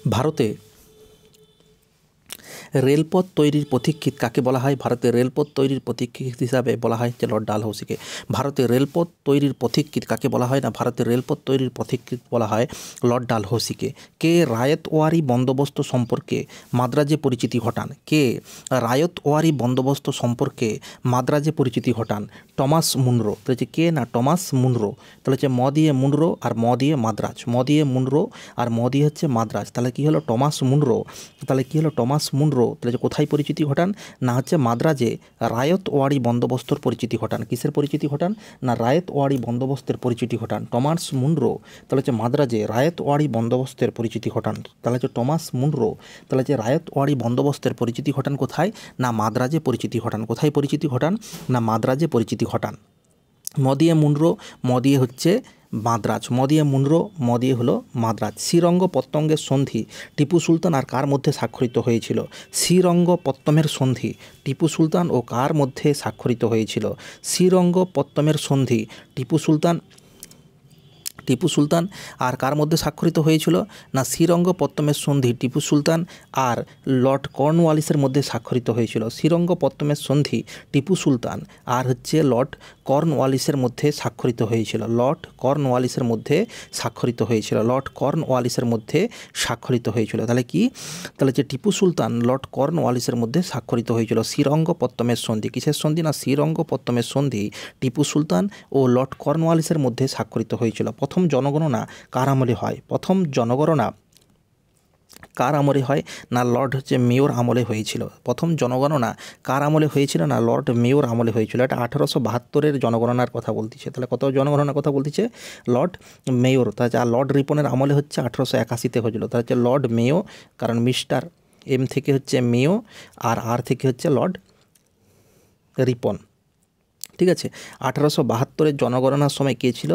ভারতে রেলপথ তৈরির পথিকৃৎ কাকে বলা হয়? ভারতে রেলপথ তৈরির পথিকৃৎ হিসাবে বলা হয় যে লর্ড ডালহৌসিকে। ভারতে রেলপথ তৈরির পথিকৃৎ কাকে বলা হয়? না, ভারতে রেলপথ তৈরির পথিকৃৎ বলা হয় লর্ড ডালহৌসিকে। কে রায়তওয়ারি বন্দোবস্ত সম্পর্কে মাদ্রাজে পরিচিতি ঘটান? কে রায়তওয়ারি বন্দোবস্ত সম্পর্কে মাদ্রাজে পরিচিতি ঘটান? Thomas Munro. তাহলে হচ্ছে কে? না, টমাস মুনরো। তাহলে হচ্ছে ম দিয়ে মুনরো আর ম দিয়ে মাদ্রাজ, ম দিয়ে মুনরো আর ম দিয়ে হচ্ছে মাদ্রাজ। তাহলে কী হলো? Thomas Munro. তাহলে কী হলো? টমাস মুনরো তাহলে কোথায় পরিচিতি ঘটান? না হচ্ছে মাদ্রাজে রায়তওয়ারি বন্দোবস্তর পরিচিতি ঘটান। কিসের পরিচিতি ঘটান? না, রায়তওয়ারি বন্দোবস্তের পরিচিতি ঘটান টমাস মুনরো। তাহলে হচ্ছে মাদ্রাজে রায়তওয়ারি বন্দোবস্তের পরিচিতি ঘটান। তাহলে হচ্ছে টমাস মুনরো। তাহলে হচ্ছে রায়তওয়ারি বন্দোবস্তের পরিচিতি ঘটান কোথায়? না, মাদ্রাজে পরিচিতি ঘটান। কোথায় পরিচিতি ঘটান? না, মাদ্রাজে পরিচিতি ঘটান। ম দিয়ে মুনরো, ম দিয়ে হচ্ছে মাদ্রাজ, ম দিয়ে মুনরো, ম দিয়ে হলো মাদ্রাজ। শ্রীরঙ্গপত্তমের সন্ধি টিপু সুলতান আর কার মধ্যে স্বাক্ষরিত হয়েছিল? শ্রীরঙ্গপত্তমের সন্ধি টিপু সুলতান ও কার মধ্যে স্বাক্ষরিত হয়েছিল? শ্রীরঙ্গপত্তমের সন্ধি টিপু সুলতান আর কার মধ্যে স্বাক্ষরিত হয়েছিল? না, শ্রীরঙ্গপত্তমের সন্ধি টিপু সুলতান আর লর্ড কর্নওয়ালিসের মধ্যে স্বাক্ষরিত হয়েছিল। শ্রীরঙ্গপত্তমের সন্ধি টিপু সুলতান আর হচ্ছে লর্ড কর্নওয়ালিসের মধ্যে স্বাক্ষরিত হয়েছিল। লর্ড কর্নওয়ালিসের মধ্যে স্বাক্ষরিত হয়েছিল। লর্ড কর্নওয়ালিসের মধ্যে স্বাক্ষরিত হয়েছিল। তাহলে কি? তাহলে যে টিপু সুলতান লর্ড কর্নওয়ালিসের মধ্যে স্বাক্ষরিত হয়েছিল শ্রীরঙ্গপত্তমের সন্ধি। কিসের সন্ধি? না, শ্রীরঙ্গপত্তমের সন্ধি টিপু সুলতান ও লর্ড কর্নওয়ালিসের মধ্যে স্বাক্ষরিত হয়েছিল। প্রথম জনগণনা কার আমলে হয়? প্রথম জনগণনা কার আমলে হয়? না, লর্ড হচ্ছে মেয়র আমলে হয়েছিল। প্রথম জনগণনা কার আমলে হয়েছিল? না, লর্ড মেয়র আমলে হয়েছিল। এটা 1872-এর জনগণনার কথা বলতেছে। তাহলে কত জনগণনার কথা বলতেছে? Lord mayor. তাহলে আর লর্ড রিপনের আমলে হচ্ছে 1881-তে হয়েছিল। তাহলে হচ্ছে লর্ড মেয়ো, কারণ মিস্টার এম থেকে হচ্ছে মেয়ো আর আর থেকে হচ্ছে লর্ড রিপন। ঠিক আছে, 1872-এর জনগণনার সময় কে ছিল?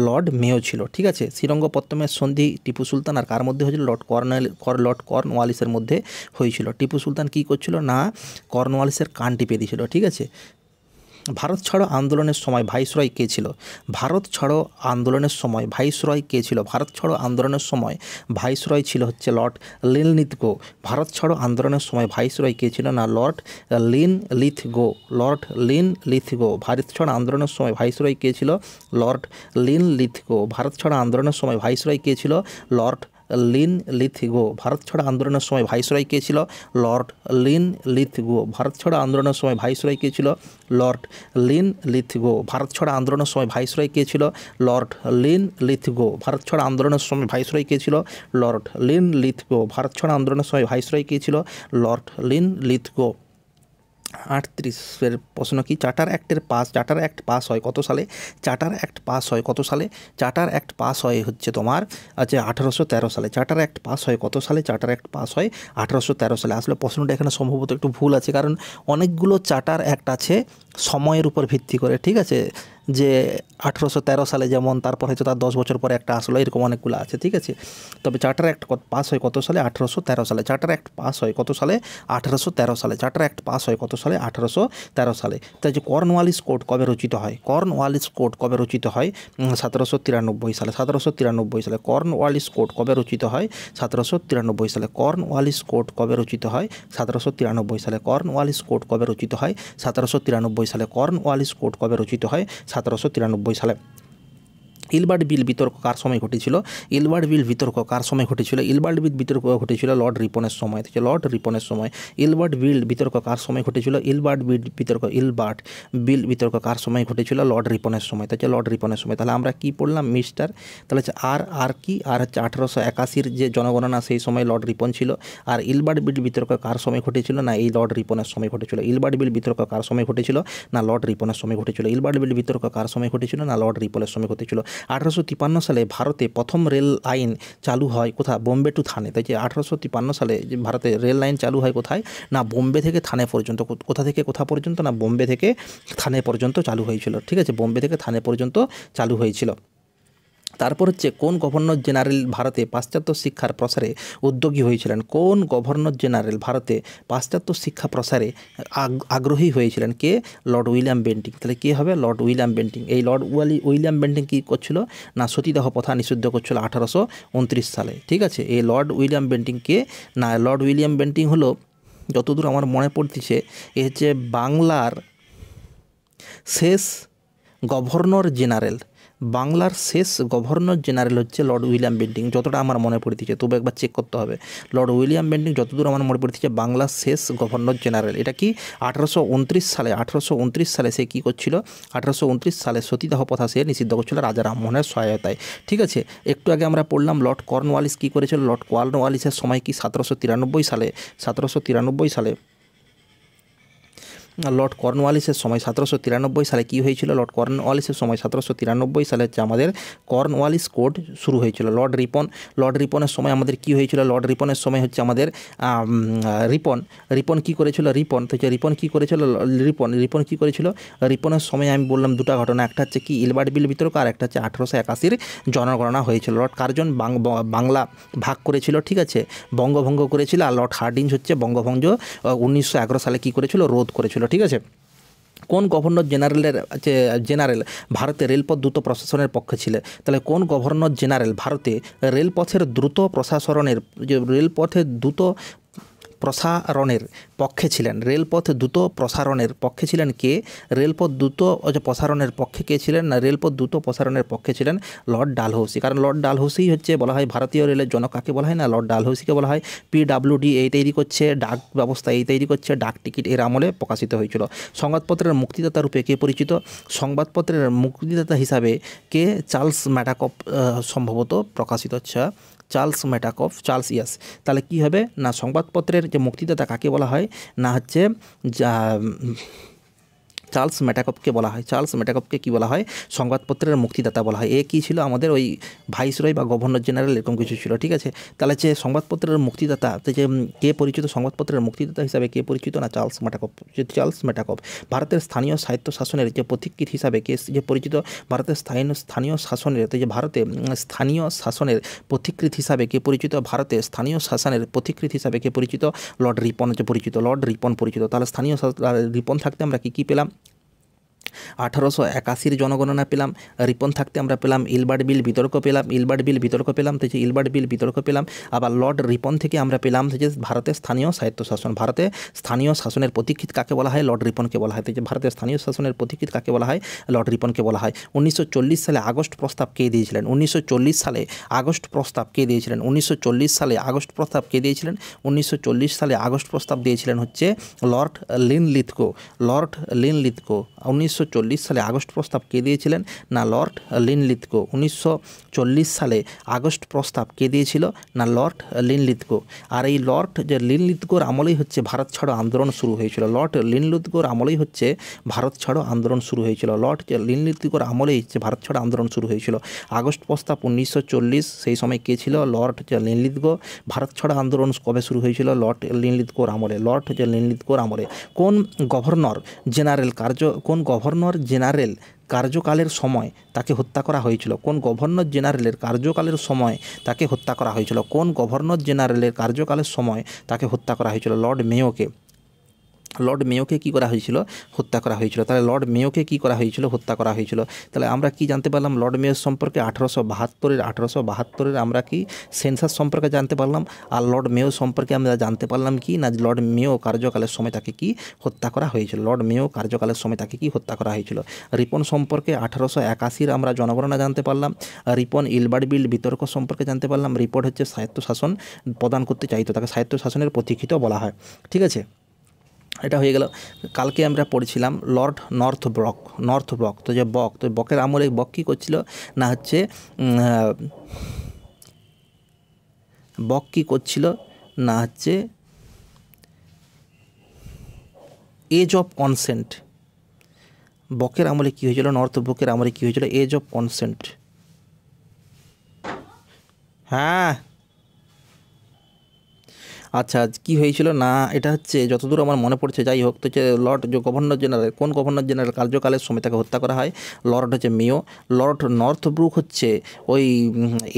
লর্ড মেয়ো ছিল। ঠিক আছে, শ্রীরঙ্গপত্তমের সন্ধি টিপু সুলতান আর কার মধ্যে হয়েছিল? লর্ড কর্নওয়ালিসের মধ্যে হয়েছিল। টিপু সুলতান কী করছিল? না, কর্নওয়ালিসের কান টিপে দিয়েছিল। ঠিক আছে, ভারত ছাড়ো আন্দোলনের সময় ভাইসরয় কে ছিল? ভারত ছাড়ো আন্দোলনের সময় ভাইসরয় কে ছিল? ভারত ছাড়ো আন্দোলনের সময় ভাইসরয় ছিল হচ্ছে লর্ড লিনলিথগো। ভারত ছাড়ো আন্দোলনের সময় ভাইসরয় কে ছিল? না, Lord Linlithgow. Lord Linlithgow. Bharat ছাড়ো আন্দোলনের সময় ভাইসরয় কে ছিল? Lord Linlithgow. ভারত ছাড়ো আন্দোলনের সময় ভাইসরয় কে ছিল? Lord Linlithgow. ভারত ছাড়ো আন্দোলনের সময় ভাইসরয় কে ছিল? Lord Linlithgow. ভারত ছাড়ো আন্দোলনের সময় ভাইসরয় কে ছিল? Lord Linlithgow. ভারত ছাড়ো আন্দোলনের সময় ভাইসরয় কে ছিল? Lord Linlithgow. ভারত ছাড়ো আন্দোলনের সময় ভাইসরয় কে ছিল? Lord Linlithgow. ভারত ছাড়ো আন্দোলনের সময় ভাইসরয় কে ছিল? Lord Linlithgow. 38-এর প্রশ্ন কি? চার্টার অ্যাক্ট পাস হয় কত সালে? চার্টার অ্যাক্ট পাস হয় কত সালে? চার্টার অ্যাক্ট পাস হয় হচ্ছে তোমার 1813 সালে। চার্টার অ্যাক্ট পাস হয় কত সালে? চার্টার অ্যাক্ট পাস হয় 1813 সালে। আসলে প্রশ্নটা এখানে সম্ভবত একটু ভুল আছে, কারণ অনেকগুলো চার্টার অ্যাক্ট আছে সময়ের উপর ভিত্তি করে। ঠিক আছে, যে 1813 সালে যেমন, তারপর হয়তো তার 10 বছর পরে একটা আসলো, এরকম অনেকগুলো আছে। ঠিক আছে, তবে চার্টার অ্যাক্ট পাস হয় কত সালে? 1813 সালে। চার্টার অ্যাক্ট পাস হয় কত সালে? 1813 সালে। চার্টার অ্যাক্ট পাস হয় কত সালে? 1813 সালে। তাই যে কর্নওয়ালিস কোড কবে রচিত হয়? কর্নওয়ালিস কোড কবে রচিত হয়? 1793 সালে। 1793 সালে কর্নওয়ালিস কোড কবে রচিত হয়? 1793 সালে। কর্নওয়ালিস কোড কবে রচিত হয়? 1793 সালে। কর্নওয়ালিস কোড কবে রচিত হয়? 1793 সালে। কর্নওয়ালিস কোড কবে রচিত হয়? 1793 সালে। ইলবার্ট বিল বিতর্ক কার সময় ঘটেছিল? ইলবার্ট বিল বিতর্ক কার সময় ঘটেছিল? ইলবার্ট বিল বিতর্ক ঘটেছিল লর্ড রিপনের সময়। লর্ড রিপনের সময়। ইলবার্ট বিল বিতর্ক কার সময় ঘটেছিল? ইলবার্ট বিল বিল বিতর্ক কার সময় ঘটেছিল? লর্ড রিপনের সময়। লর্ড রিপনের সময়। তাহলে আমরা কি পড়লাম? মিস্টার, তাহলে হচ্ছে আর কি? আর হচ্ছে 1881-র যে জনগণনা, সেই সময় লর্ড রিপন ছিল। আর ইলবার্ট বিল বিতর্ক কার সময় ঘটেছিল? না, এই লর্ড রিপনের সময় ঘটেছিল। ইলবার্ট বিল বিতর্ক কার সময় ঘটেছিল? না, লর্ড রিপনের সময় ঘটেছিল। ইলবার্ট বিল বিতর্ক কার সময় ঘটেছিল? না, লর্ড রিপনের সময় ঘটেছিল। 1853 সালে ভারতে প্রথম রেল লাইন চালু হয় কোথায়? বোম্বে টু থানে। তাই যে 1853 সালে যে ভারতে রেল লাইন চালু হয় কোথায়? না, বোম্বে থেকে থানে পর্যন্ত। কোথা থেকে কোথা পর্যন্ত? না, বোম্বে থেকে থানে পর্যন্ত চালু হয়েছিল। ঠিক আছে, বোম্বে থেকে থানে পর্যন্ত চালু হয়েছিল। তারপর হচ্ছে কোন গভর্নর জেনারেল ভারতে পাশ্চাত্য শিক্ষার প্রসারে উদ্যোগী হয়েছিলেন? কোন গভর্নর জেনারেল ভারতে পাশ্চাত্য শিক্ষা প্রসারে আগ্রহী হয়েছিলেন? কে? Lord William Bentinck. তাহলে কে হবে? Lord William Bentinck. এই লর্ড উইলিয়াম বেন্টিং কী করছিল? না সতীদাহ প্রথা নিষিদ্ধ করছিল 1829 সালে। ঠিক আছে, এই লর্ড উইলিয়াম বেন্টিং কে? না লর্ড উইলিয়াম বেন্টিং হলো, যতদূর আমার মনে পড়তেছে, এ হচ্ছে বাংলার শেষ গভর্নর জেনারেল। বাংলার শেষ গভর্নর জেনারেল হচ্ছে লর্ড উইলিয়াম বেন্টিং, যতটা আমার মনে পড়তেছে, তবু একবার চেক করতে হবে। লর্ড উইলিয়াম বেন্টিং যতদূর আমার মনে পড়তেছে বাংলার শেষ গভর্নর জেনারেল। এটা কি 1829 সালে সে কী করছিল? 1829 সালে সতীদাহ প্রথা সে নিষিদ্ধ করছিল রাজা রামমোহনের সহায়তায়। ঠিক আছে, একটু আগে আমরা পড়লাম লর্ড কর্নওয়ালিস কী করেছিল। লর্ড কর্নওয়ালিসের সময় কি 1793 সালে লর্ড কর্নওয়ালিসের সময় 1793 সালে কী হয়েছিল? লর্ড কর্নওয়ালিসের সময় 1793 সালে হচ্ছে আমাদের কর্নওয়ালিস কোড শুরু হয়েছিল। লর্ড রিপনের সময় আমাদের কী হয়েছিল? লর্ড রিপনের সময় হচ্ছে আমাদের রিপন কী করেছিল? রিপন কী করেছিল? রিপনের সময় আমি বললাম দুটো ঘটনা, একটা হচ্ছে কি ইলবার্ট বিল বিতর্ক, আর একটা হচ্ছে 1881 জনগণনা হয়েছিল। লর্ড কার্জন বাংলা ভাগ করেছিল, ঠিক আছে, বঙ্গভঙ্গ করেছিল, আর লর্ড হার্ডিঞ্জ হচ্ছে বঙ্গভঙ্গ 1911 সালে কী করেছিল? রোধ করেছিল। ঠিক আছে, কোন গভর্নর জেনারেল ভারতে রেলপথ দ্রুত প্রশাসনের পক্ষে ছিলেন? তাহলে কোন গভর্নর জেনারেল ভারতে রেলপথের দ্রুত প্রশাসনের প্রসারণের পক্ষে ছিলেন? রেলপথ দ্রুত প্রসারণের পক্ষে ছিলেন কে? রেলপথ দ্রুত প্রসারণের পক্ষে কে ছিলেন? না রেলপথ দ্রুত প্রসারণের পক্ষে ছিলেন লর্ড ডালহৌসি। কারণ লর্ড ডালহৌসি হচ্ছে বলা হয় ভারতীয় রেলের জনক। কাকে বলা হয়? না লর্ড ডালহৌসিকে বলা হয়। PWD এই তৈরি করছে, ডাক ব্যবস্থা এই তৈরি করছে, ডাক টিকিট এর আমলে প্রকাশিত হয়েছিল। সংবাদপত্রের মুক্তিদাতা রূপে কে পরিচিত? সংবাদপত্রের মুক্তিদাতা হিসাবে কে? চার্লস ম্যাটাকপ সম্ভবত প্রকাশিত হচ্ছে। চার্লস ইয়াস। তাহলে কি হবে? না সংবাদপত্রের যে মুক্তিদাতা কাকে বলা হয়? না হচ্ছে চার্লস ম্যাটাকপকে বলা হয়। চার্লস ম্যাটাকপকে কী বলা হয়? সংবাদপত্রের মুক্তিদাতা বলা হয়। এ কী ছিল? আমাদের ওই ভাইসরয় বা গভর্নর জেনারেল এরকম কিছু ছিল। ঠিক আছে, তাহলে যে সংবাদপত্রের মুক্তিদাতা, যে কে পরিচিত সংবাদপত্রের মুক্তিদাতা হিসাবে কে পরিচিত? না চার্লস ম্যাটাকপ। ভারতের স্থানীয় সাহিত্য শাসনের যে পথিকৃৎ হিসাবে কে যে পরিচিত? ভারতের স্থানীয় শাসনের স্থানীয় শাসনের পথিকৃৎ হিসাবে কে পরিচিত? ভারতের স্থানীয় শাসনের পথিকৃৎ হিসাবে কে পরিচিত? লর্ড রিপন পরিচিত। তাহলে স্থানীয় রিপন থাকতে আমরা কী পেলাম? 1881 জনগণনা পেলাম। রিপন থাকতে আমরা পেলাম ইলবার্ট বিল বিতর্ক পেলাম। আবার লর্ড রিপন থেকে আমরা পেলাম যে ভারতের স্থানীয় সাহিত্য শাসন। ভারতে স্থানীয় শাসনের পথিকৃৎ কাকে বলা হয়? লর্ড রিপনকে বলা হয়। যে ভারতের স্থানীয় শাসনের পথিকৃৎ কাকে বলা হয়? লর্ড রিপনকে বলা হয়। 1940 সালে আগস্ট প্রস্তাব কে দিয়েছিলেন? 1940 সালে আগস্ট প্রস্তাব কে দিয়েছিলেন? 1940 সালে আগস্ট প্রস্তাব দিয়েছিলেন হচ্ছে লর্ড লিনলিথগো। 1940 সালে আগস্ট প্রস্তাব কে দিয়েছিলেন? না লর্ড লিনলিথগো। 1940 সালে আগস্ট প্রস্তাব কে দিয়েছিল? না লর্ড লিনলিথগো। আর এই লর্ড লিনলিথগোর আমলেই হচ্ছে ভারত ছাড়ো আন্দোলন শুরু হয়েছিল। আগস্ট প্রস্তাব 1940, সেই সময় কে ছিল? Lord Linlithgow. ভারত ছাড়ো আন্দোলন কবে শুরু হয়েছিল? লর্ড লিনলিথগোর আমলে। কোন গভর্নর জেনারেল কার্যকালের সময় তাকে হত্যা করা হয়েছিল? কোন গভর্নর জেনারেলের কার্যকালের সময় তাকে হত্যা করা হয়েছিল? লর্ড মেয়োকে কী করা হয়েছিল? হত্যা করা হয়েছিল। তাহলে লর্ড মেয়োকে কী করা হয়েছিল? হত্যা করা হয়েছিল। তাহলে আমরা কি জানতে পারলাম লর্ড মেয়ো সম্পর্কে? 1872 আমরা কি সেন্সাস সম্পর্কে জানতে পারলাম। আর লর্ড মেয়ো সম্পর্কে আমরা জানতে পারলাম কি না লর্ড মেয়ো কার্যকালের সময় তাকে কি হত্যা করা হয়েছিল। রিপন সম্পর্কে 1881 আমরা জনগণনা জানতে পারলাম। রিপন ইলবার্ট বিল বিতর্ক সম্পর্কে জানতে পারলাম। রিপোর্ট হচ্ছে স্বায়ত্ত শাসন প্রদান করতে চাইতো, তাকে স্বায়ত্ত শাসনের পথিকৃৎ বলা হয়। ঠিক আছে, এটা হয়ে গেল। কালকে আমরা পড়েছিলাম লর্ড নর্থ ব্রক। তো যে বকের আমলে বক কী করছিল? না হচ্ছে এজ অফ কনসেন্ট। বকের আমলে কী হয়েছিল? নর্থ ব্রকের আমলে কী হয়েছিল? Age of consent. হ্যাঁ, আচ্ছা, কি হয়েছিল না, এটা হচ্ছে যতদূর আমার মনে পড়ছে, যাই হোক, তো হচ্ছে লর্ড যে গভর্নর জেনারেল, কোন গভর্নর জেনারেল কার্যকালের সময় তাকে হত্যা করা হয়? লর্ড হচ্ছে মেয়ো। লর্ড নর্থব্রুক হচ্ছে ওই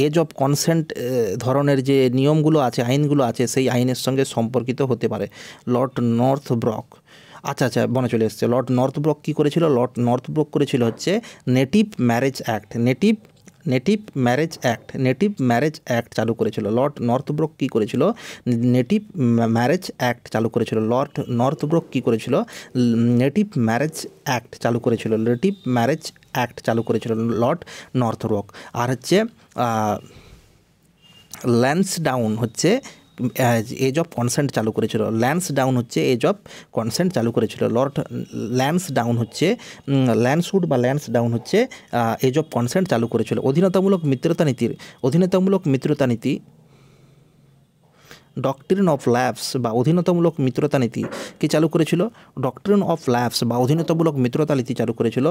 এজ অফ কনসেন্ট ধরনের যে নিয়মগুলো আছে, আইনগুলো আছে, সেই আইনের সঙ্গে সম্পর্কিত হতে পারে। লর্ড নর্থব্রক, আচ্ছা আচ্ছা, মনে চলে এসছে। লর্ড নর্থব্রক কী করেছিল? লর্ড নর্থব্রক করেছিল হচ্ছে native marriage act. Native marriage act চালু করেছিল। লর্ড নর্থব্রোক কী করেছিল? নেটিভ ম্যারেজ অ্যাক্ট চালু করেছিল। লর্ড নর্থব্রোক কী করেছিল? নেটিভ ম্যারেজ অ্যাক্ট চালু করেছিল। লর্ড নর্থব্রোক। আর হচ্ছে ল্যান্সডাউন হচ্ছে এজ অফ কনসেন্ট চালু করেছিল। লর্ড ল্যান্সডাউন হচ্ছে ল্যান্সডাউন হচ্ছে এজ অফ কনসেন্ট চালু করেছিল। অধীনতামূলক মিত্রতা নীতি ডক্ট্রিন অফ ল্যাপস বা অধীনতামূলক মিত্রতা নীতি কি চালু করেছিল? ডক্ট্রিন অফ ল্যাপস বা অধীনতামূলক মিত্রতা নীতি চালু করেছিল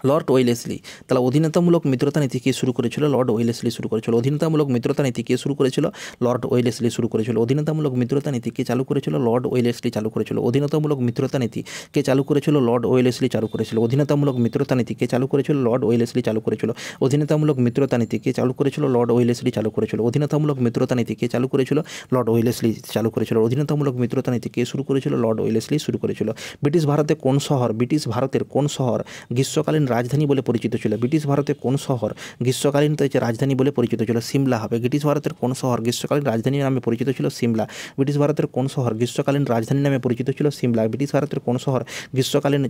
লর্ড ওয়েলেসলি। তাহলে অধীনতামূলক মিত্রতা নীতি কে শুরু করেছিল? লর্ড ওয়েলেসলি শুরু করেছিল। অধীনতামূলক মিত্রতা নীতি কে শুরু করেছিল? লর্ড ওয়েলেসলি শুরু করেছিল। অধীনতামূলক মিত্রতা নীতি কে চালু করেছিল? লর্ড ওয়েলেসলি চালু করেছিল। অধীনতামূলক মিত্রতা নীতি কে চালু করেছিল? লর্ড ওয়েলেসলি চালু করেছিল। অধীনতামূলক মিত্রতা নীতি কে চালু করেছিল? লর্ড ওয়েলেসলি চালু করেছিল। অধীনতামূলক মিত্রতা নীতি কে চালু করেছিল? লর্ড ওয়েলেসলি চালু করেছিল। অধীনতামূলক মিত্রতা নীতি কে চালু করেছিল? লর্ড ওয়েলেসলি চালু করেছিল। অধীনতামূলক মিত্রতা নীতি কে শুরু করেছিল? লর্ড ওয়েলেসলি শুরু করেছিল। ব্রিটিশ ভারতের কোন শহর গ্রীষ্মকালীন রাজধানী বলে পরিচিত ছিল? ব্রিটিশ ভারতের কোন শহর গ্রীষ্মকালীন রাজধানী বলে পরিচিত ছিল? সিমলা হবে। ব্রিটিশ ভারতের কোন শহর গ্রীষ্মকালীন রাজধানী নামে পরিচিত ছিল? সিমলা। ব্রিটিশ ভারতের কোন শহর গ্রীষ্মকালীন রাজধানী নামে পরিচিত ছিল? সিমলা। ব্রিটিশ ভারতের কোন শহর গ্রীষ্মকালীন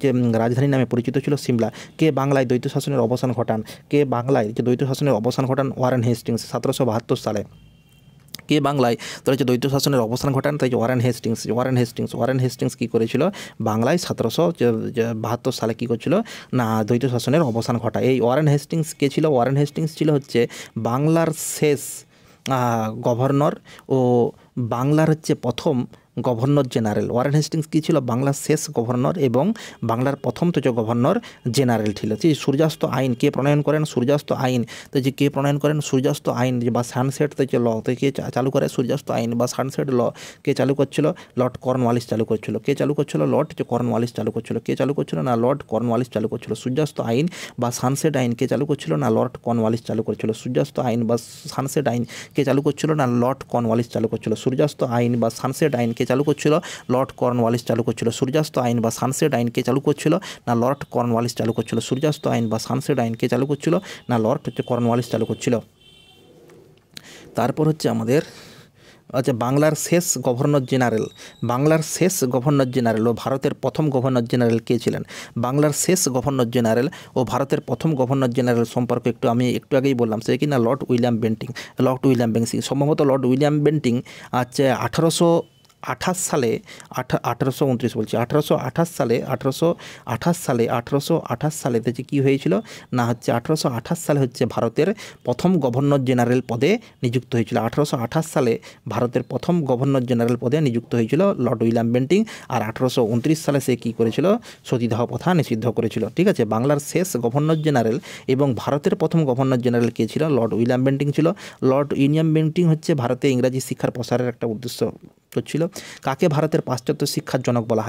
রাজধানী নামে পরিচিত ছিল? সিমলা। কে বাংলায় দ্বৈত শাসনের অবসান ঘটান? ওয়ারেন হেস্টিংস 1772 সালে। কে বাংলায় দ্বৈত শাসনের অবসান ঘটান? তাই ওয়ারেন হেস্টিংস কী করেছিল? বাংলায় 1772 সালে কী করছিল না দ্বৈত শাসনের অবসান ঘটায়। এই ওয়ারেন হেস্টিংস কে ছিল? ওয়ারেন হেস্টিংস ছিল হচ্ছে বাংলার শেষ গভর্নর ও বাংলার হচ্ছে প্রথম গভর্নর জেনারেল। ওয়ারেন হেস্টিংস কী ছিল? বাংলার শেষ গভর্নর এবং বাংলার প্রথম গভর্নর জেনারেল ছিল। যে সূর্যাস্ত আইন কে প্রণয়ন করেন? সূর্যাস্ত আইন সূর্যাস্ত আইন বা সানসেট ল কে চালু করে? সূর্যাস্ত আইন বা সানসেট ল কে চালু করছিল? লর্ড কর্নওয়ালিস চালু করছিল। লর্ড কর্নওয়ালিস চালু করছিল। কে চালু করছিল? না লর্ড কর্নওয়ালিস চালু করছিল। সূর্যাস্ত আইন বা সানসেট আইন কে চালু করছিল? না লর্ড কর্নওয়ালিস চালু করছিল। সূর্যাস্ত আইন বা সানসেট আইন কে চালু করছিল? না লর্ড কর্নওয়ালিস চালু করছিল। সূর্যাস্ত আইন বা সানসেট আইন কে চালু করছিল? লর্ড কর্নওয়ালিস চালু করছিল। সূর্যাস্ত আইন বা সানসেট আইন কে চালু করছিল? না লর্ড কর্নওয়ালিস চালু করছিল। সূর্যাস্ত আইন বা সানসেট আইন কে চালু করছিল? না লর্ড কর্নওয়ালিস চালু করছিল। তারপর হচ্ছে আমাদের বাংলার শেষ গভর্নর জেনারেল ও ভারতের প্রথম গভর্নর জেনারেল কে ছিলেন? বাংলার শেষ গভর্নর জেনারেল ও ভারতের প্রথম গভর্নর জেনারেল সম্পর্কে আমি একটু আগেই বললাম, সে কিনা লর্ড উইলিয়াম বেন্টিং। সম্ভবত লর্ড উইলিয়াম বেন্টিং 1828 সালে 1828 সালে কী হয়েছিল না 1828 সালে ভারতের প্রথম গভর্নর জেনারেল পদে নিযুক্ত হয়েছিল। 1828 সালে ভারতের প্রথম গভর্নর জেনারেল পদে নিযুক্ত হয়েছিল লর্ড উইলিয়াম বেন্টিং। আর 1829 সালে সে কী করেছিল? সতীদাহ প্রথা নিষিদ্ধ করেছিল। ঠিক আছে, বাংলার শেষ গভর্নর জেনারেল এবং ভারতের প্রথম গভর্নর জেনারেল কে ছিল? লর্ড উইলিয়াম বেন্টিং ছিল। লর্ড উইলিয়াম বেন্টিং ভারতে ইংরাজি শিক্ষার প্রসারের একটা উদ্দেশ্য করছিল। কাকে ভারতের পাশ্চাত্য শিক্ষার জনক বলা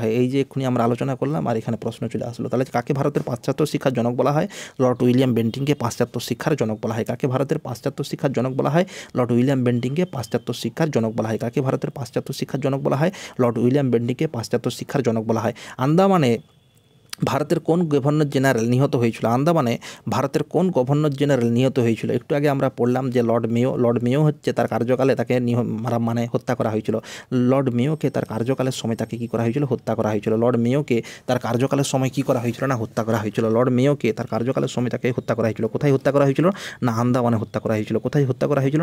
হয়? এই যে এক্ষুনি আমরা আলোচনা করলাম আর এখানে প্রশ্ন চলে আসলো, তাহলে কাকে ভারতের পাশ্চাত্য শিক্ষার জনক বলা হয়? লর্ড উইলিয়াম বেন্টিংকে পাশ্চাত্য শিক্ষার জনক বলা হয়। কাকে ভারতের পাশ্চাত্য শিক্ষার জনক বলা হয়? লর্ড উইলিয়াম বেন্টিংকে পাশ্চাত্য শিক্ষার জনক বলা হয়। কাকে ভারতের পাশ্চাত্য শিক্ষার জনক বলা হয়? লর্ড উইলিয়াম বেন্টিংকে পাশ্চাত্য শিক্ষার জনক বলা হয়। আন্দামানে ভারতের কোন গভর্নর জেনারেল নিহত হয়েছিল? একটু আগে আমরা পড়লাম যে লর্ড মেয়ো তার কার্যকালে তাকে হত্যা করা হয়েছিল। লর্ড মেয়োকে তার কার্যকালের সময় তাকে কী করা হয়েছিল? হত্যা করা হয়েছিল। লর্ড মেয়োকে তার কার্যকালের সময় কী করা হয়েছিল? না হত্যা করা হয়েছিল। লর্ড মেয়োকে তার কার্যকালের সময় তাকে হত্যা করা হয়েছিল। কোথায় হত্যা করা হয়েছিল? না আন্দামানে হত্যা করা হয়েছিল।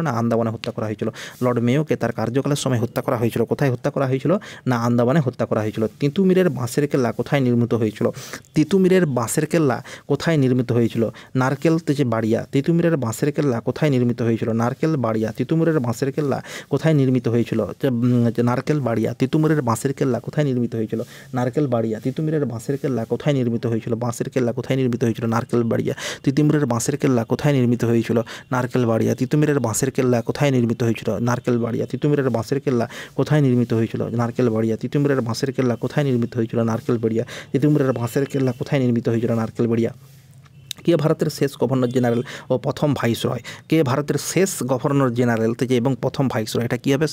না আন্দামানে হত্যা করা হয়েছিল। লর্ড মেয়োকে তার কার্যকালের সময় হত্যা করা হয়েছিল। কোথায় হত্যা করা হয়েছিল? না আন্দামানে হত্যা করা হয়েছিল। তিতুমিরের বাঁশের কেল্লা কোথায় নির্মিত হয়েছিল? তিতুমিরের বাঁশের কেল্লা কোথায় নির্মিত হয়েছিল? নারকেল যে বাড়িয়া তিতুমিরের বাঁশের কেল্লা কোথায় নির্মিত হয়েছিল? নারকেল বাড়িয়া তিতুমিরের বাঁশের কেল্লা কোথায় নির্মিত হয়েছিল? নারকেল বাড়িয়া তিতুমিরের বাঁশের কেল্লা কোথায় নির্মিত হয়েছিল? নারকেল বাড়িয়া তিতুমিরের বাঁশের কেল্লা কোথায় নির্মিত হয়েছিল? বাঁশের কেল্লা কোথায় নির্মিত হয়েছিল? নারকেল বাড়িয়া তিতুমিরের বাঁশের কেল্লা কোথায় নির্মিত হয়েছিল? নারকেল বাড়িয়া তিতুমিরের বাঁশের কেল্লা কোথায় নির্মিত হয়েছিল? নারকেল বাড়িয়া তিতুমিরের বাঁশের কেল্লা কোথায় নির্মিত হয়েছিল? নারকেল বাড়িয়া তিতুমিরের বাঁশের কেল্লা কোথায় নির্মিত হয়েছিল? নারকেল বাড়িয়া তিতুমিরের বাঁশের কেল্লা কোথায় নির্মিত হয়েছিল? নারকেল বাড়িয়া। কে ভারতের শেষ গভর্নর জেনারেল ও প্রথম ভাইসরয়? কে ভারতের শেষ গভর্নর জেনারেল থেকে এবং প্রথম ভাইসরয়? এটা কী হবে?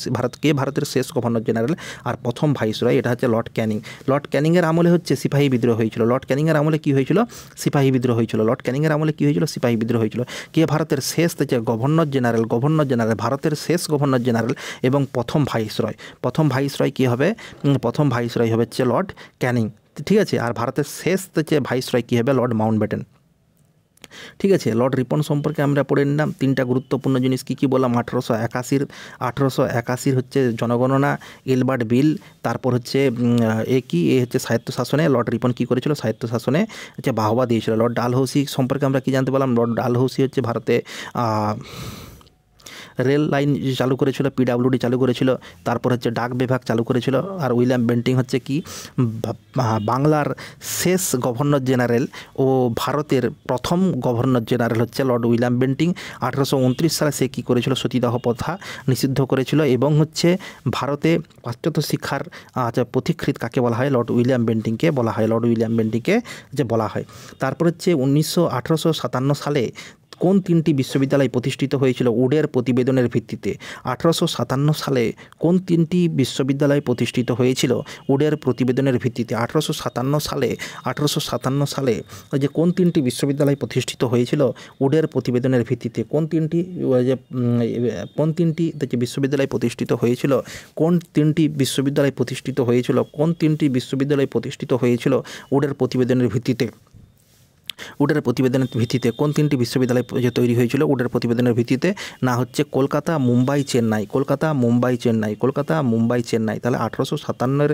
কে ভারতের শেষ গভর্নর জেনারেল আর প্রথম ভাইসরয়? এটা হচ্ছে লর্ড ক্যানিং। লর্ড ক্যানিংয়ের আমলে হচ্ছে সিপাহী বিদ্রোহ হয়েছিল। লর্ড ক্যানিংয়ের আমলে কী হয়েছিল? সিপাহী বিদ্রোহ হয়েছিল। লর্ড ক্যানিংয়ের আমলে কী হয়েছিল? সিপাহী বিদ্রোহ হয়েছিল। কে ভারতের শেষ থেকে গভর্নর জেনারেল ভারতের শেষ গভর্নর জেনারেল এবং প্রথম ভাইসরয়? প্রথম ভাইসরয় কী হবে? প্রথম ভাইসরয় হবে হচ্ছে লর্ড ক্যানিং, ঠিক আছে। আর ভারতের শেষ থেকে ভাইসরয় কী হবে? লর্ড মাউন্টব্যাটেন, ঠিক আছে। লর্ড রিপন সম্পর্কে আমরা পড়ে নিলাম। তিনটা গুরুত্বপূর্ণ জিনিস কী কী বললাম? 1881 হচ্ছে জনগণনা, এলবার্ট বিল, তারপর হচ্ছে এ হচ্ছে স্বায়ত্তশাসনে লর্ড রিপন কী করেছিল? স্বায়ত্তশাসনে হচ্ছে বাহবা দিয়েছিল। লর্ড ডালহৌসি সম্পর্কে আমরা কী জানতে পারলাম? লর্ড ডালহৌসি হচ্ছে ভারতে রেল লাইন চালু করেছিল, পিডাব্লিউডি চালু করেছিল, তারপর হচ্ছে ডাক বিভাগ চালু করেছিল। আর উইলিয়াম বেন্টিং হচ্ছে কি বাংলার শেষ গভর্নর জেনারেল ও ভারতের প্রথম গভর্নর জেনারেল হচ্ছে লর্ড উইলিয়াম বেন্টিং। 1829 সালে সে কী করেছিল? সতীদাহ প্রথা নিষিদ্ধ করেছিল এবং হচ্ছে ভারতে পাশ্চাত্য শিক্ষার পথিকৃৎ কাকে বলা হয়? লর্ড উইলিয়াম বেন্টিংকে বলা হয়। লর্ড উইলিয়াম বেন্টিংকে যে বলা হয়। তারপর হচ্ছে 1857 সালে কোন তিনটি বিশ্ববিদ্যালয় প্রতিষ্ঠিত হয়েছিল উডের প্রতিবেদনের ভিত্তিতে? 1857 সালে কোন তিনটি বিশ্ববিদ্যালয় প্রতিষ্ঠিত হয়েছিল উডের প্রতিবেদনের ভিত্তিতে? 1857 সালে যে কোন তিনটি বিশ্ববিদ্যালয় প্রতিষ্ঠিত হয়েছিল উডের প্রতিবেদনের ভিত্তিতে? কোন তিনটি বিশ্ববিদ্যালয় প্রতিষ্ঠিত হয়েছিল? কোন তিনটি বিশ্ববিদ্যালয় প্রতিষ্ঠিত হয়েছিল? কোন তিনটি বিশ্ববিদ্যালয় প্রতিষ্ঠিত হয়েছিল উডের প্রতিবেদনের ভিত্তিতে? উডের প্রতিবেদনের ভিত্তিতে কোন তিনটি বিশ্ববিদ্যালয় তৈরি হয়েছিল উডের প্রতিবেদনের ভিত্তিতে? না হচ্ছে কলকাতা, মুম্বাই, চেন্নাই। কলকাতা, মুম্বাই, চেন্নাই। কলকাতা, মুম্বাই, চেন্নাই। তাহলে 1857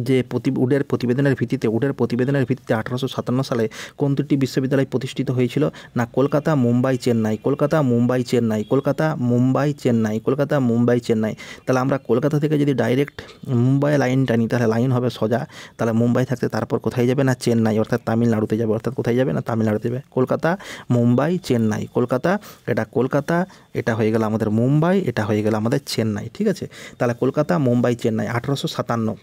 যে উডের প্রতিবেদনের ভিত্তিতে 1857 সালে কোন দুটি বিশ্ববিদ্যালয় প্রতিষ্ঠিত হয়েছিল? না কলকাতা, মুম্বাই, চেন্নাই। কলকাতা, মুম্বাই, চেন্নাই। কলকাতা, মুম্বাই, চেন্নাই। কলকাতা, মুম্বাই, চেন্নাই। তাহলে আমরা কলকাতা থেকে যদি ডাইরেক্ট মুম্বাই লাইন টানি তাহলে লাইন হবে সোজা। তাহলে মুম্বাই থাকতে তারপর কোথায় যাবে? না চেন্নাই, অর্থাৎ তামিলনাড়ুতে যাবে। অর্থাৎ কোথায় যাবে? না তামিলনাড়ুতে যাবে। কলকাতা, মুম্বাই, চেন্নাই। কলকাতা, এটা হয়ে গেল আমাদের মুম্বাই, এটা হয়ে গেল আমাদের চেন্নাই, ঠিক আছে। তাহলে কলকাতা, মুম্বাই, চেন্নাই 1857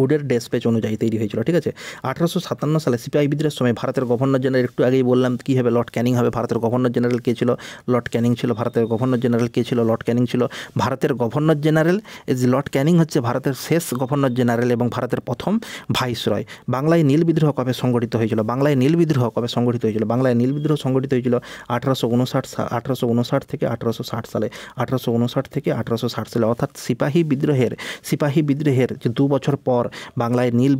উডের ডেসপ্যাচ অনুযায়ী তৈরি হয়েছিল, ঠিক আছে। 1857 সালে সিপাহী বিদ্রোহের সময় ভারতের গভর্নর জেনারেল, একটু আগেই বললাম কী হবে? লর্ড ক্যানিং হবে। ভারতের গভর্নর জেনারেল কে ছিল? লর্ড ক্যানিং ছিল। ভারতের গভর্নর জেনারেল কে ছিল? লর্ড ক্যানিং ছিল। ভারতের গভর্নর জেনারেল লর্ড ক্যানিং হচ্ছে ভারতের শেষ গভর্নর জেনারেল এবং ভারতের প্রথম ভাইসরয়। বাংলায় নীল বিদ্রোহ কবে সংগঠিত হয়েছিল? বাংলায় নীল বিদ্রোহ কবে সংগঠিত হয়েছিল? বাংলায় নীল বিদ্রোহ সংগঠিত হয়েছিল 1859 থেকে 1860 সালে। 1859 থেকে 1860 সালে, অর্থাৎ সিপাহী বিদ্রোহের যে 2 বছর পর বাংলায় নীল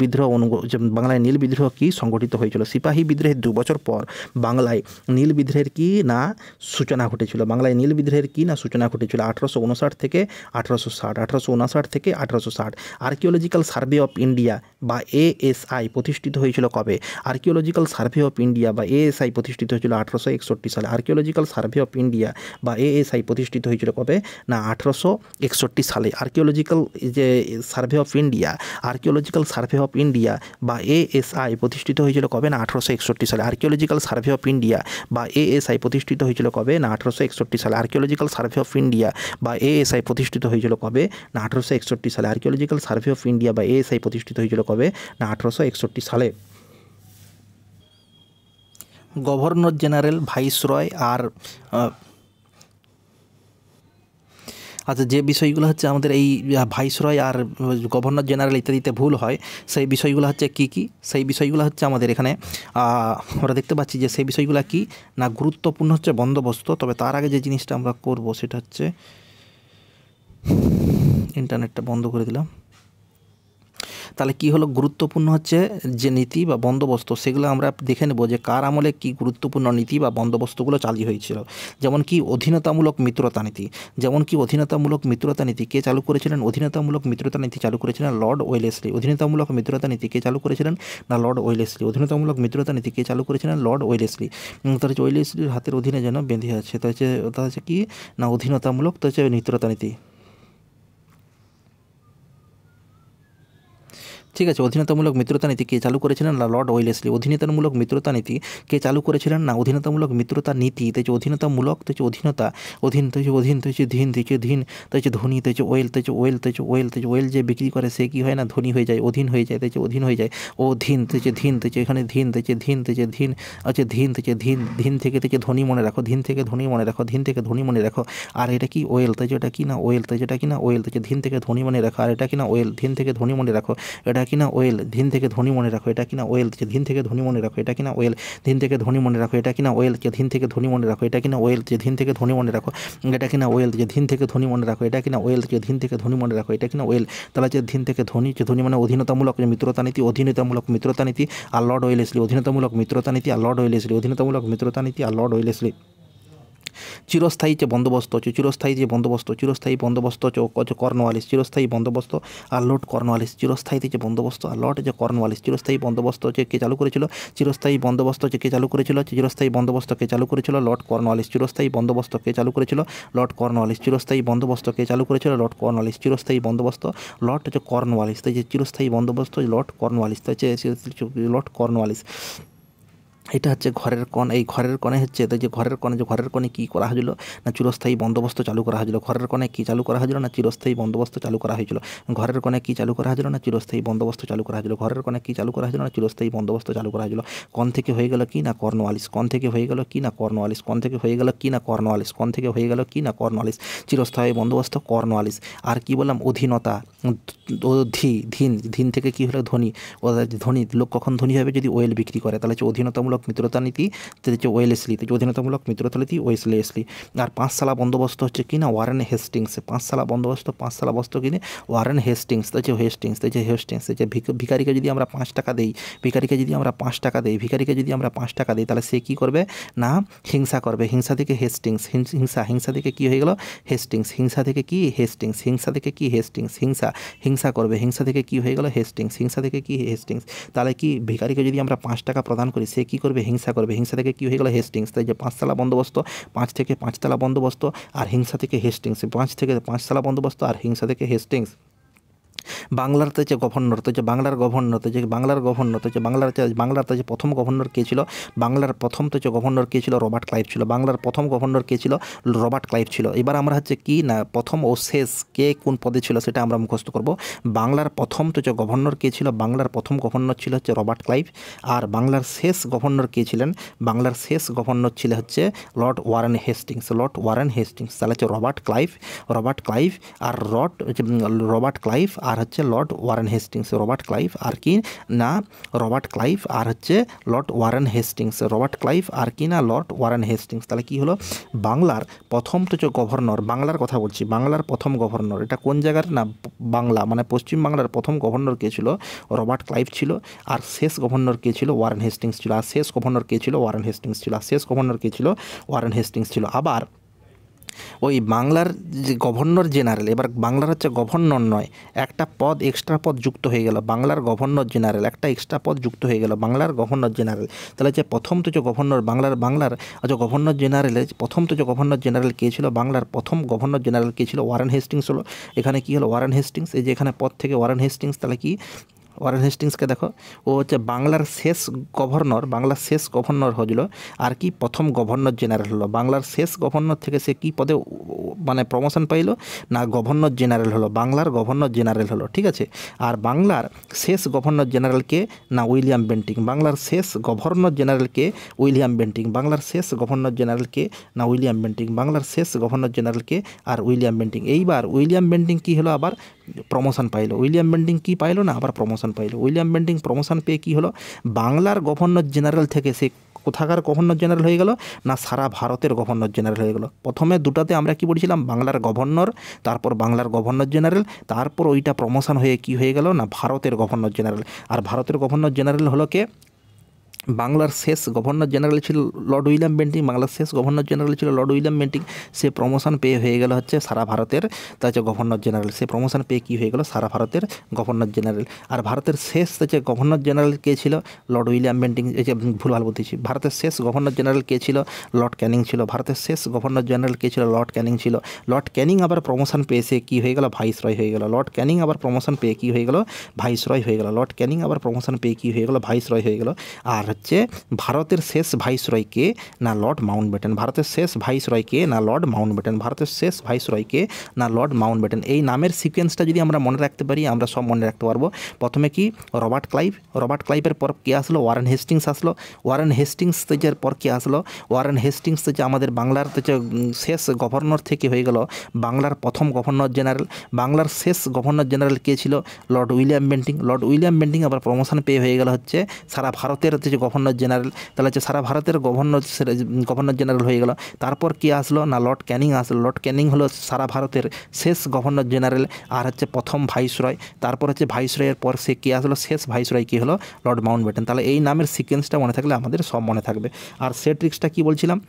বিদ্রোহ কি সংগঠিত হয়েছিল? সিপাহী বিদ্রোহের 2 বছর পর বাংলায় নীল বিদ্রোহের কি না সূচনা ঘটেছিল? বাংলায় নীল বিদ্রোহের কি না সূচনা ঘটেছিল? 1859 থেকে 1860। 1859 থেকে 1860। আর্কিওলজিক্যাল সার্ভে অফ ইন্ডিয়া বা ASI প্রতিষ্ঠিত হয়েছিল কবে? আর্কিওলজিক্যাল সার্ভে অফ ইন্ডিয়া বা ASI প্রতিষ্ঠিত হয়েছিল 1861 সালে। আর্কিওলজিক্যাল সার্ভে অফ ইন্ডিয়া বা ASI প্রতিষ্ঠিত হয়েছিল কবে? না 1861 সালে। আর্কিওলজিক্যাল যে সার্ভে অফ ইন্ডিয়া বা ASI প্রতিষ্ঠিত হয়েছিল কবে? না 1861 সালে। আর্কিওলজিক্যাল সার্ভে অফ ইন্ডিয়া বা ASI প্রতিষ্ঠিত হয়েছিল কবে? না 1861 সালে। আর্কিওলজিক্যাল সার্ভে অফ ইন্ডিয়া বা ASI প্রতিষ্ঠিত হয়েছিল কবে? না 1861 সালে। আর্কিওলজিক্যাল সার্ভে অফ ইন্ডিয়া বা ASI প্রতিষ্ঠিত হয়েছিল কবে? না 1861 সালে। গভর্নর জেনারেল, ভাইসরয় আর আচ্ছা, যে বিষয়গুলো হচ্ছে আমাদের এই ভাইসরয় আর গভর্নর জেনারেল ইত্যাদিতে ভুল হয়, সেই বিষয়গুলো হচ্ছে কী কী? সেই বিষয়গুলো হচ্ছে আমাদের এখানে আমরা দেখতে পাচ্ছি যে সেই বিষয়গুলো কি না গুরুত্বপূর্ণ হচ্ছে বন্দোবস্ত। তবে তার আগে যে জিনিসটা আমরা করব সেটা হচ্ছে, ইন্টারনেটটা বন্ধ করে দিলাম। তাহলে কি হলো, গুরুত্বপূর্ণ হচ্ছে যে নীতি বা বন্দোবস্ত সেগুলো আমরা দেখে নেব যে কার আমলে কি গুরুত্বপূর্ণ নীতি বা বন্দোবস্তগুলো চালু হয়েছিল। যেমন কি অধীনতামূলক মিত্রতা নীতি, যেমন কি অধীনতামূলক মিত্রতা নীতি কে চালু করেছিলেন? অধীনতামূলক মিত্রতা নীতি চালু করেছিলেন লর্ড ওয়েলেসলি। অধীনতামূলক মিত্রতা নীতি কে চালু করেছিলেন? না লর্ড ওয়েলেসলি। অধীনতামূলক মিত্রতা নীতি কে চালু করেছিলেন? Lord Wellesley. তার হচ্ছে ওয়েলেসলির হাতের অধীনে যেন বেঁধে আছে, তো হচ্ছে কি না অধীনতামূলক তো হচ্ছে মিত্রতা নীতি। ঠিক আছে, অধীনতামূলক মিত্রতা নীতি কে চালু করেছিলেন? না লর্ড ওয়েলেসলি। অধীনতামূলক মিত্রতা নীতি কে চালু করেছিলেন? না অধীনতামূলক মিত্রতা নীতি তো হচ্ছে অধীনতামূলক তো হচ্ছে অধীনতা, অধীন তো হচ্ছে অধীন তো হচ্ছে ধীন তো হচ্ছে ধীন তো হচ্ছে ধনী তো হচ্ছে ওয়েল তো হচ্ছে ওয়েল তো হচ্ছে ওয়েল তো হচ্ছে ওয়েল যে বিক্রি করে সে কী হয় না ধনী হয়ে যায়, অধীন হয়ে যায় তো হচ্ছে অধীন হয়ে যায়। ও ধীন তো হচ্ছে ধীন তো হচ্ছে এখানে ধীন তো হচ্ছে ধীন তো হচ্ছে ধীন হচ্ছে ধীন তো হচ্ছে ধীন, ধীন থেকে তো হচ্ছে ধনী মনে রাখো, ধীন থেকে ধনী মনে রাখো, ধীন থেকে ধনী মনে রাখো। আর এটা কি ওয়েল তো যেটা কি না ওয়েল তো যেটা কি না ওয়েল তো হচ্ছে ধীন থেকে ধনী মনে রাখো। আর এটা কি না ওয়েল, ধীন থেকে ধনী মনে রাখো, এটা কি না ওয়েল, ধীন থেকে ধনী মনে রাখো, এটা কিনা ওয়েল যে ধীন থেকে ধনী মনে রাখো, এটা কিনা ওয়েল, ধীন থেকে ধনী মনে রাখো, এটা কিনা ওয়েল যে ধীন থেকে ধনী মনে রাখো, এটা কিনা ওয়েল যে ধীন থেকে ধনী মনে রাখো, এটা কিনা ওয়েল যে ধীন থেকে ধনী মনে রাখো, এটা কিনা ওয়েল যে ধীন থেকে ধনী মনে রাখো, এটা কিনা ওয়েল। তাহলে যে ধীন থেকে ধনী, যে ধনী মানে অধীনতামূলক যে মিত্রতা নীতি, অধীনতামূলক মিত্রতা নীতি আর লর্ড ওয়েলেসলি, অধীনতামূলক মিত্রতা নীতি আর লর্ড ওয়েলেসলি, অধীনতামূলক মিত্রতা নীতি আর লর্ড ওয়েলেসলি। চিরস্থায়ী যে বন্দোবস্ত হচ্ছে, চিরস্থায়ী যে বন্দোবস্ত, চিরস্থায়ী বন্দোবস্ত হচ্ছে কর্নওয়ালিস, চিরস্থায়ী বন্দোবস্ত আর লর্ড কর্নওয়ালিস। চিরস্থায়ী যে বন্দোবস্ত আর লর্ড যে কর্নওয়ালিস। চিরস্থায়ী বন্দোবস্ত হচ্ছে কে চালু করেছিল? চিরস্থায়ী বন্দোবস্ত হচ্ছে কে চালু করেছিল? চিরস্থায়ী বন্দোবস্ত কে চালু করেছিল? Lord Cornwallis. চিরস্থায়ী বন্দোবস্ত কে চালু করেছিল? Lord Cornwallis. চিরস্থায়ী বন্দোবস্ত কে চালু করেছিল? Lord Cornwallis. চিরস্থায়ী বন্দোবস্ত লর্ড হচ্ছে কর্নওয়ালিস, তাই যে চিরস্থায়ী বন্দোবস্ত লর্ড কর্নওয়ালিস, তাই লর্ড কর্নওয়ালিস। এটা হচ্ছে ঘরের কোণ, এই ঘরের কোণে হচ্ছে তো যে ঘরের কোণে কী করা হয়েছিল? না চিরস্থায়ী বন্দোবস্ত চালু করা হয়েছিল। ঘরের কোণে কী চালু করা হয়েছিল? না চিরস্থায়ী বন্দোবস্ত চালু করা হয়েছিল। ঘরের কোণে কী চালু করা হয়েছিল? না চিরস্থায়ী বন্দোবস্ত চালু করা হয়েছিল। ঘরের কোণে কী চালু করা হয়েছিল? না চিরস্থায়ী বন্দোবস্ত চালু করা হয়েছিল। কোণ থেকে হয়ে গেল কি না কর্নওয়ালিস, কোণ থেকে হয়ে গেল কি না কর্নওয়ালিস, কোণ থেকে হয়ে গেল কি না কর্নওয়ালিস, কোণ থেকে হয়ে গেল কি না কর্নওয়ালিস। চিরস্থায়ী বন্দোবস্ত কর্নওয়ালিস। আর কি বললাম? অধীনতা, ধীন, ধীন থেকে কি হলো? ধনী। ও ধনী লোক কখন ধনী হবে? যদি ওয়েল বিক্রি করে। তাহলে হচ্ছে অধীনতামূলক মিত্রতা নীতি হচ্ছে ওয়েলেসলি, তো অধীনতামূলক মিত্রতা নীতি ওয়েলেসলি। আর পাঁচশালা বন্দোবস্ত হচ্ছে কি না ওয়ারেন হেস্টিংস। পাঁচশালা বন্দোবস্ত কিনে ওয়ারেন হেস্টিংস, তো হচ্ছে হেস্টিংস, তো হচ্ছে হেস্টিংস। যে ভিখারিকে যদি আমরা 5 টাকা দিই, ভিখারিকে যদি আমরা 5 টাকা দিই, ভিখারিকে যদি আমরা 5 টাকা দিই, তাহলে সে কী করবে? না হিংসা করবে। হিংসা থেকে হেস্টিংস, হিংসা থেকে কী হয়ে গেল? হেস্টিংস। হিংসা থেকে কি? হেস্টিংস। হিংসা থেকে কি? হেস্টিংস। হিংসা করবে। হিংসা থেকে কি হয়ে গেল? হেস্টিংস। হিংসা থেকে কি? হেস্টিংস। তাহলে কি ভিখারিকে যদি আমরা 5 টাকা প্রদান করি, সে কী করবে? হিংসা করবে। হিংসা থেকে কী হয়ে গেল? হেস্টিংস। তাই যে 5 তলা বন্দোবস্ত, 5 থেকে 5 তলা বন্দোবস্ত আর হিংসা থেকে হেস্টিংস, 5 থেকে 5 তলা বন্দোবস্ত আর হিংসা থেকে হেস্টিংস। বাংলার তো যে গভর্নর, তো যে বাংলার গভর্নর, তো যে বাংলার গভর্নর, তো যে বাংলার তো যে প্রথম গভর্নর কে ছিল? বাংলার প্রথম তো যে গভর্নর কে ছিল? রবার্ট ক্লাইভ ছিল। বাংলার প্রথম গভর্নর কে ছিল? রবার্ট ক্লাইভ ছিল। এবার আমরা হচ্ছে কি না প্রথম ও শেষ কে কোন পদে ছিল সেটা আমরা মুখস্থ করব। বাংলার প্রথম তো যে গভর্নর কে ছিল? বাংলার প্রথম গভর্নর ছিল হচ্ছে রবার্ট ক্লাইভ। আর বাংলার শেষ গভর্নর কে ছিলেন? বাংলার শেষ গভর্নর ছিল হচ্ছে Lord Warren Hastings, Lord Warren Hastings. তাহলে হচ্ছে রবার্ট ক্লাইভ আর রবার্ট ক্লাইভ আর হচ্ছে Lord Warren Hastings. Robert Clive আর কি না রবার্ট ক্লাইভ আর হচ্ছে Lord Warren Hastings. Robert Clive আর কি না লর্ড ওয়ারেন হেস্টিংস। তাহলে কি হলো? বাংলার প্রথম তো যে গভর্নর, বাংলার কথা বলছি, বাংলার প্রথম গভর্নর, এটা কোন জায়গার? না বাংলা মানে পশ্চিম বাংলার প্রথম গভর্নর কে ছিল? রবার্ট ক্লাইভ ছিল। আর শেষ গভর্নর কে ছিল? ওয়ারেন হেস্টিংস ছিল। আর শেষ গভর্নর কে ছিল? ওয়ারেন হেস্টিংস ছিল। আর শেষ গভর্নর কে ছিল? ওয়ারেন হেস্টিংস ছিল। আবার ওই বাংলার যে গভর্নর জেনারেল, এবার বাংলার হচ্ছে গভর্নর নয়, একটা পদ এক্সট্রা পদ যুক্ত হয়ে গেল। বাংলার গভর্নর জেনারেল একটা এক্সট্রা পদ যুক্ত হয়ে গেল, বাংলার গভর্নর জেনারেল। তাহলে যে প্রথম তো যে গভর্নর বাংলার যে গভর্নর জেনারেলের প্রথম তো যে গভর্নর জেনারেল কে ছিল? বাংলার প্রথম গভর্নর জেনারেল কে ছিল? ওয়ারেন হেস্টিংস হলো। এখানে কি হলো? Warren Hastings. এই যে এখানে পদ থেকে ওয়ারেন হেস্টিংস, তাহলে কি ওয়ারেন হেস্টিংসকে দেখো, ও হচ্ছে বাংলার শেষ গভর্নর হলো। আর কি প্রথম গভর্নর জেনারেল হলো। বাংলার শেষ গভর্নর থেকে সে কি পদে মানে প্রমোশন পাইলো? না গভর্নর জেনারেল হলো, বাংলার গভর্নর জেনারেল হলো। ঠিক আছে। আর বাংলার শেষ গভর্নর জেনারেলকে? না উইলিয়াম বেন্টিং। বাংলার শেষ গভর্নর জেনারেলকে? William Bentinck. বাংলার শেষ গভর্নর জেনারেলকে? না উইলিয়াম বেন্টিং। বাংলার শেষ গভর্নর জেনারেলকে? আর উইলিয়াম বেন্টিং। এইবার উইলিয়াম বেন্টিং কি হলো? আবার প্রমোশন পাইলো। উইলিয়াম বেন্টিং কি পাইলো? না আবার প্রমোশন পাইলো। উইলিয়াম বেন্টিং প্রমোশন পেয়ে কি হলো? বাংলার গভর্নর জেনারেল থেকে সে কোথাকার গভর্নর জেনারেল হয়ে গেল, না সারা ভারতের গভর্নর জেনারেল হয়ে গেল। প্রথমে দুটাতে আমরা কি বলেছিলাম, বাংলার গভর্নর, তারপর বাংলার গভর্নর জেনারেল, তারপর ওইটা প্রমোশন হয়ে কি হয়ে গেল, না ভারতের গভর্নর জেনারেল। আর ভারতের গভর্নর জেনারেল হলো কে, বাংলার শেষ গভর্নর জেনারেল ছিল লর্ড উইলিয়াম বেন্টিং, বাংলার শেষ গভর্নর জেনারেল ছিল লর্ড উইলিয়াম বেন্টিং। সে প্রমোশন পেয়ে হয়ে গেল হচ্ছে সারা ভারতের হচ্ছে গভর্নর জেনারেল। সে প্রমোশন পেয়ে কী হয়ে গেল, সারা ভারতের গভর্নর জেনারেল। আর ভারতের শেষ হচ্ছে গভর্নর জেনারেল কে ছিল, লর্ড উইলিয়াম বেন্টিং। এই যে ভুলভাল বলতেছি, ভারতের শেষ গভর্নর জেনারেল কে ছিল, লর্ড ক্যানিং ছিল। ভারতের শেষ গভর্নর জেনারেল কে ছিল, লর্ড ক্যানিং ছিল। লর্ড ক্যানিং আবার প্রমোশন পেয়ে সে কী হয়ে গেল, ভাইসরয় হয়ে গেল। লর্ড ক্যানিং আবার প্রমোশন পেয়ে কী হয়ে গেল, ভাইসরয় হয়ে গেল। লর্ড ক্যানিং আবার প্রমোশন পেয়ে কী হয়ে গেল, ভাইসরয় হয়ে গেল। আর হচ্ছে ভারতের শেষ ভাইসরয় কে, না লর্ড মাউন্টব্যাটেন। ভারতের শেষ ভাইসরয় কে, না লর্ড মাউন্টব্যাটেন। ভারতের শেষ ভাইসরয় কে, না লর্ড মাউন্টব্যাটেন। এই নামের সিকোয়েন্সটা যদি আমরা মনে রাখতে পারি, আমরা সব মনে রাখতে পারবো। প্রথমে কি, রবার্ট ক্লাইভ। রবার্ট ক্লাইভের পর কে আসলো, ওয়ারেন হেস্টিংস আসলো। ওয়ারেন হেস্টিংস থেকে পর কে আসলো, ওয়ারেন হেস্টিংস থেকে আমাদের বাংলার শেষ গভর্নর থেকে হয়ে গেল বাংলার প্রথম গভর্নর জেনারেল। বাংলার শেষ গভর্নর জেনারেল কে ছিল, Lord William Bentinck. Lord William Bentinck আবার প্রমোশন পেয়ে হয়ে গেল হচ্ছে সারা ভারতের যে গভর্নর জেনারেল। তাহলে হচ্ছে সারা ভারতের গভর্নর জেনারেল হয়ে গেল। তারপর কে আসলো, না লর্ড ক্যানিং আসলো। লর্ড ক্যানিং হলো সারা ভারতের শেষ গভর্নর জেনারেল আর হচ্ছে প্রথম ভাইসরয়। তারপর হচ্ছে ভাইসরয়ের পর সে কে আসলো, শেষ ভাইসরয় কী হলো, লর্ড মাউন্টব্যাটেন। তাহলে এই নামের সিকোয়েন্সটা মনে থাকলে আমাদের সব মনে থাকবে। আর সে ট্রিক্সটা কী বলছিলাম,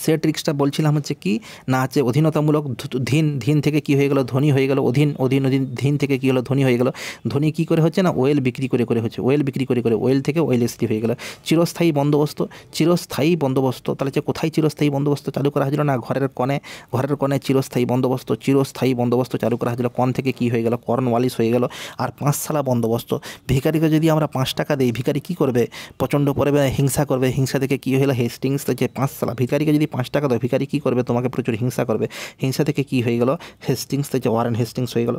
সে ট্রিক্সটা বলছিলাম হচ্ছে কি, না হচ্ছে অধীনতামূলক ধীন, ধীন থেকে কি হয়ে গেল, ধনী হয়ে গেল। অধীন, অধীন, অধীন, ধীন থেকে কী হলো, ধনী হয়ে গেল। ধনী কী করে হচ্ছে, না ওয়েল বিক্রি করে করে হচ্ছে, ওয়েল বিক্রি করে করে, ওয়েল থেকে ওয়েলএসটি হয়ে গেল। চিরস্থায়ী বন্দোবস্ত, চিরস্থায়ী বন্দোবস্ত। তাহলে হচ্ছে কোথায় চিরস্থায়ী বন্দোবস্ত চালু করা হয়েছিল, না ঘরের কোণে, ঘরের কোণে চিরস্থায়ী বন্দোবস্ত, চিরস্থায়ী বন্দোবস্ত চালু করা হয়েছিল। কোণ থেকে কী হয়ে গেল, কর্নওয়ালিস হয়ে গেল। আর পাঁচশালা বন্দোবস্ত, ভিখারিকে যদি আমরা 5 টাকা দিই, ভিখারি কী করবে, প্রচণ্ড পরিমাণে হিংসা করবে। হিংসা থেকে কী হলো, হেস্টিংস থেকে 5 ভিখারিকে যদি 5 টাকা দেয়, ভিখারি কী করবে, তোমাকে প্রচুর হিংসা করবে। হিংসা থেকে কী হয়ে গেল, হেস্টিংস থেকে ওয়ারেন হেস্টিংস হয়ে গেল।